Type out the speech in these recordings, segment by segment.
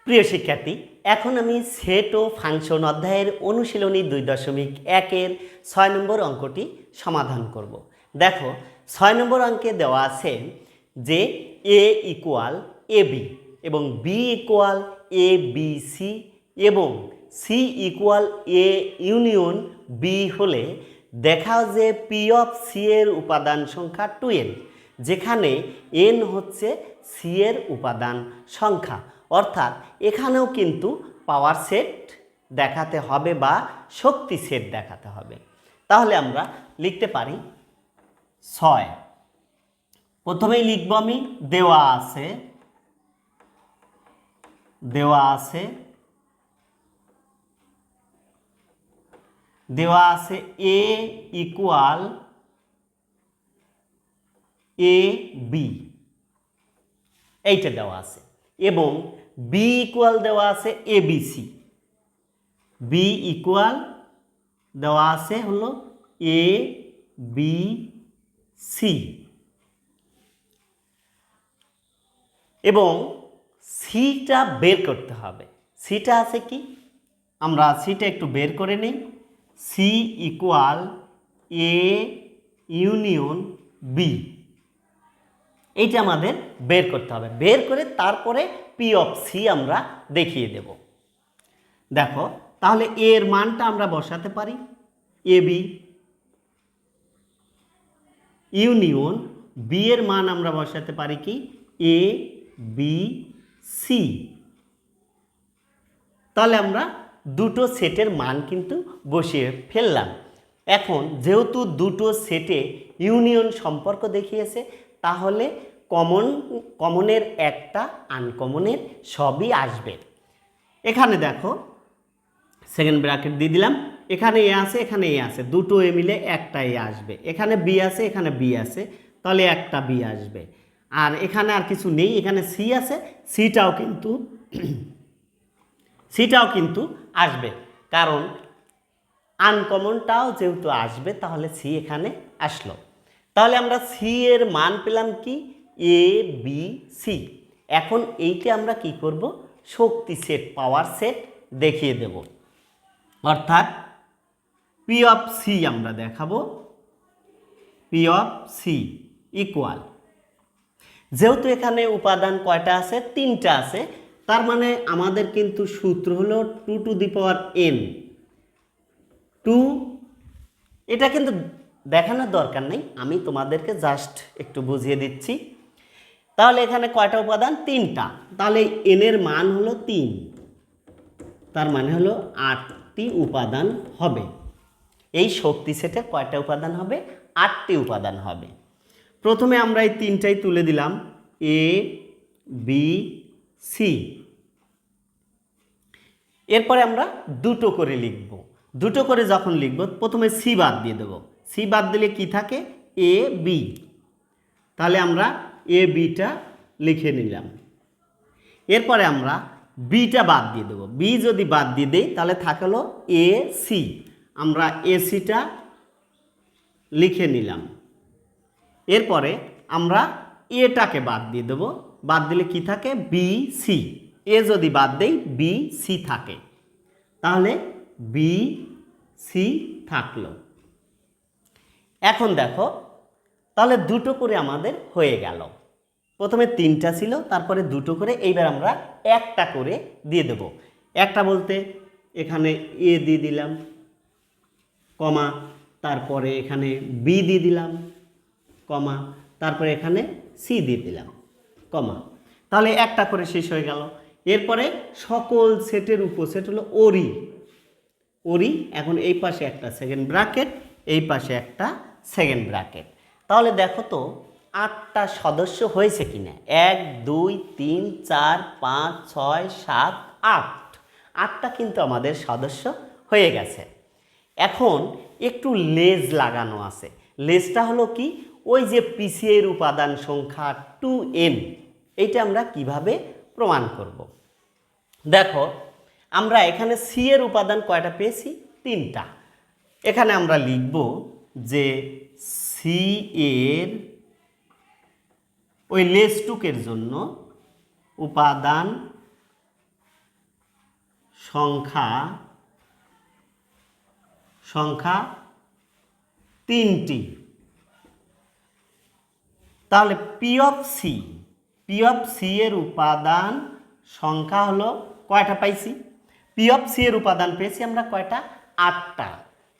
প্রিয় শিক্ষার্থী, এখন আমি সেট ও ফাংশন অধ্যায়ের অনুশীলনী 2.1-এর 6 নম্বর অঙ্কটি সমাধান করব। দেখো, 6 নম্বর অঙ্কে দেওয়া আছে যে a ইকুয়াল ab এবং b ইকুয়াল abc এবং c equal a union b হলে দেখাও যে p অফ c এর উপাদান সংখ্যা 2n, যেখানে n হচ্ছে c এর উপাদান সংখ্যা। অর্থাৎ এখানেও কিন্তু পাওয়ার সেট দেখাতে হবে বা শক্তি সেট দেখাতে হবে। তাহলে আমরা লিখতে পারি 6। প্রথমেই লিখব আমি দেওয়া আছে a ইকুয়াল এ বি, এইটা দেওয়া আছে, এবং বি ইকুয়াল দেওয়া আছে এবিসি। বি ইকুয়াল দেওয়া আছে হলো এ বি সি এবং সিটা বের করতে হবে। সিটা আছে কি, আমরা সিটা একটু বের করে নিই। C equal A union B, এইটা আমাদের বের করতে হবে। বের করে তারপরে পি অফ সি আমরা দেখিয়ে দেব। দেখো, তাহলে এর মানটা আমরা বসাতে পারি এ বি ইউনিয়ন বি এর মান আমরা বসাতে পারি কি এ বি সি। তাহলে আমরা দুটো সেটের মান কিন্তু বসিয়ে ফেললাম। এখন যেহেতু দুটো সেটে ইউনিয়ন সম্পর্ক দেখিয়েছে, তাহলে কমনের একটা, আনকমনের সবই আসবে। এখানে দেখো সেকেন্ড ব্র্যাকেট দিয়ে দিলাম, এখানে এ আছে, এখানে এ আছে, দুটো এ মিলে একটা এ আসবে। এখানে বি আছে, এখানে বি আছে, তাহলে একটা বি আসবে। আর এখানে আর কিছু নেই, এখানে সি আছে, সিটাও কিন্তু আসবে, কারণ আনকমনটাও যেহেতু আসবে, তাহলে সি এখানে আসলো। তাহলে আমরা সি এর মান পেলাম কি এ বি সি। এখন এইটা আমরা কি করব, শক্তি সেট, পাওয়ার সেট দেখিয়ে দেব। অর্থাৎ পি অফ সি আমরা দেখাবো, পি অফ সি ইকুয়াল, যেহেতু এখানে উপাদান কয়টা আছে, 3টা আছে, তার মানে আমাদের কিন্তু সূত্র হলো 2 টু দি পাওয়ার n। 2, এটা কিন্তু দেখানোর দরকার নেই, আমি তোমাদেরকে জাস্ট একটু বুঝিয়ে দিচ্ছি। তাহলে এখানে কয়টা উপাদান, 3টা, তাহলে n এর মান হলো 3, তার মানে হলো 8টি উপাদান হবে। এই শক্তি সেটের কয়টা উপাদান হবে, 8টি উপাদান হবে। প্রথমে আমরা এই 3টাই তুলে দিলাম, এ বি সি। এরপরে আমরা দুটো করে লিখব। দুটো করে যখন লিখব, প্রথমে সি বাদ দিয়ে দেব। সি বাদ দিলে কি থাকে, এ বি। তাহলে আমরা এ বিটা লিখে নিলাম। এরপরে আমরা বিটা বাদ দিয়ে দেব। বি যদি বাদ দিয়ে দেই তাহলে থাকলো এ সি, আমরা এ সিটা লিখে নিলাম। এরপরে আমরা এটাকে বাদ দিয়ে দেব, বাদ দিলে কি থাকে, বি সি। এ যদি বাদ দেই বি সি থাকে, তাহলে বি সি থাকলো। এখন দেখো, তাহলে দুটো করে আমাদের হয়ে গেল। প্রথমে 3টা ছিল, তারপরে দুটো করে, এইবার আমরা একটা করে দিয়ে দেব। একটা বলতে এখানে এ দিয়ে দিলাম, কমা, তারপরে এখানে বি দিয়ে দিলাম, কমা, তারপরে এখানে সি দিয়ে দিলাম, কমা। তাহলে একটা করে শেষ হয়ে গেল। এরপরে সকল সেটের উপসেট হলো ওরি। এখন এই পাশে একটা সেকেন্ড ব্র্যাকেট, এই পাশে একটা সেকেন্ড ব্র্যাকেট। তাহলে দেখো তো 8টা সদস্য হয়েছে কিনা, 1 2 3 4 5 6 7 8, 8টা কিন্তু আমাদের সদস্য হয়ে গেছে। এখন একটু লেজ লাগানো আছে। লেজটা হলো কি, ওই যে পিসি এর উপাদান সংখ্যা 2n, এইটা আমরা কিভাবে প্রমাণ করব। দেখো, আমরা এখানে সি এর উপাদান কয়টা পেয়েছি, 3টা। এখানে আমরা লিখব যে সি এর ওই লেজটুকের জন্য উপাদান সংখ্যা 3টি। তাহলে পি অফ সি এর উপাদান সংখ্যা হলো কয়টা পাইছি? পি অফ সি এর উপাদান পেয়েছি আমরা কয়টা? 8টা।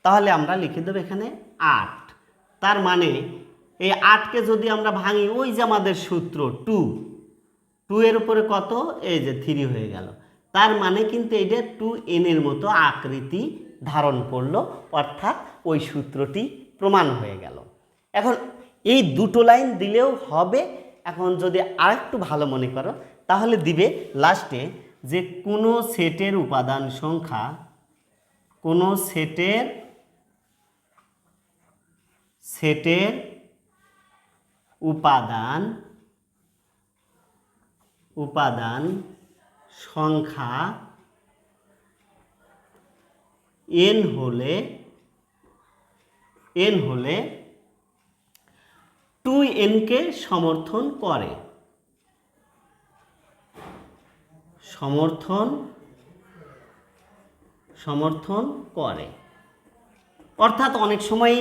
তাহলে আমরা লিখে দেবো এখানে 8। তার মানে এই 8কে যদি আমরা ভাঙি, ওই যে আমাদের সূত্র 2 এর উপরে কত? এই যে 3 হয়ে গেল। তার মানে কিন্তু এইটা 2n এর মতো আকৃতি ধারণ করলো, অর্থাৎ ওই সূত্রটি প্রমাণ হয়ে গেল। এখন এই দুটো লাইন দিলেও হবে। এখন যদি আরেকটু ভালো মনে করো তাহলে দিবে লাস্টে যে কোনো সেটের উপাদান সংখ্যা, কোনো সেটের উপাদান সংখ্যা n হলে 2n কে সমর্থন করে। অর্থাৎ অনেক সময়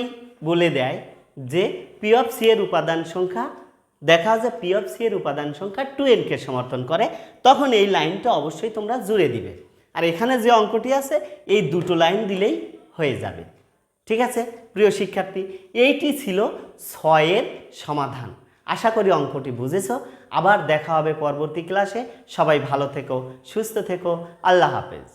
বলে দেয় যে পি অফ সি এর উপাদান সংখ্যা, দেখা যায় পি অফ সি এর উপাদান সংখ্যা 2n কে সমর্থন করে, তখন এই লাইনটা অবশ্যই তোমরা জুড়ে দিবে। আর এখানে যে অঙ্কটি আছে এই দুটো লাইন দিলেই হয়ে যাবে। ঠিক আছে প্রিয় শিক্ষার্থী, এইটি ছিল 6 এর সমাধান। আশা করি অঙ্কটি বুঝেছো। আবার দেখা হবে পরবর্তী ক্লাসে। সবাই ভালো থেকো, সুস্থ থেকো। আল্লাহ হাফেজ।